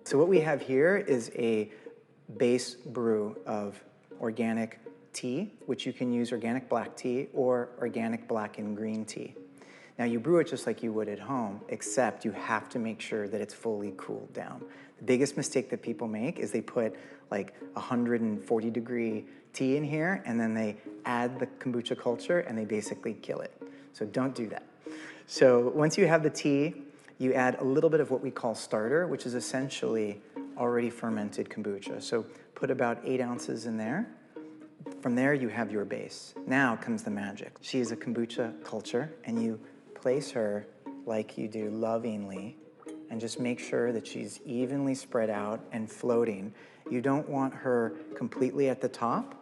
So what we have here is a base brew of organic tea, which you can use organic black tea or organic black and green tea. Now you brew it just like you would at home, except you have to make sure that it's fully cooled down. The biggest mistake that people make is they put like 140-degree tea in here and then they add the kombucha culture and they basically kill it. So don't do that. So once you have the tea, you add a little bit of what we call starter, which is essentially already fermented kombucha. So put about 8 ounces in there. From there, you have your base. Now comes the magic. She is a kombucha culture, and you place her like you do lovingly, and just make sure that she's evenly spread out and floating. You don't want her completely at the top,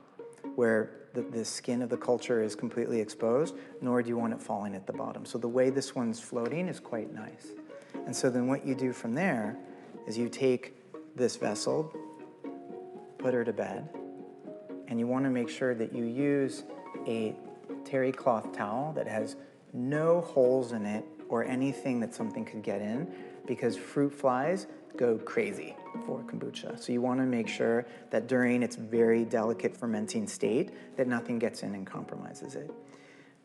where the skin of the culture is completely exposed, nor do you want it falling at the bottom. So the way this one's floating is quite nice. And so then what you do from there is you take this vessel, put her to bed, and you want to make sure that you use a terry cloth towel that has no holes in it or anything that something could get in, because fruit flies go crazy for kombucha. So you want to make sure that during its very delicate fermenting state that nothing gets in and compromises it.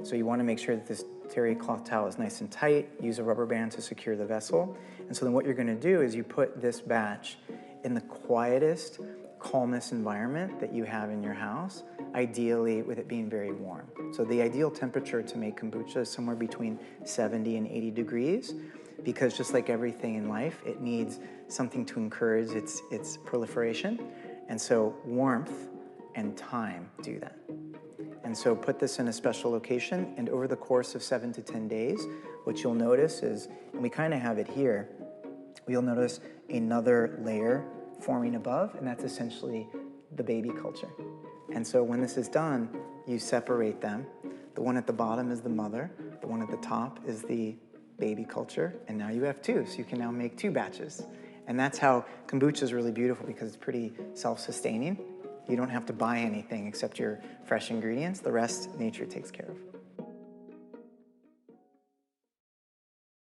So you want to make sure that this terry cloth towel is nice and tight. Use a rubber band to secure the vessel. And so then what you're going to do is you put this batch in the quietest, calmest environment that you have in your house, ideally with it being very warm. So the ideal temperature to make kombucha is somewhere between 70 and 80 degrees, because just like everything in life, it needs something to encourage its proliferation. And so warmth and time do that. And so put this in a special location, and over the course of 7 to 10 days, what you'll notice is, and we kind of have it here, you'll notice another layer forming above, and that's essentially the baby culture. And so when this is done, you separate them. The one at the bottom is the mother, the one at the top is the baby culture, and now you have 2, so you can now make 2 batches. And that's how kombucha is really beautiful, because it's pretty self-sustaining. You don't have to buy anything except your fresh ingredients. The rest, nature takes care of.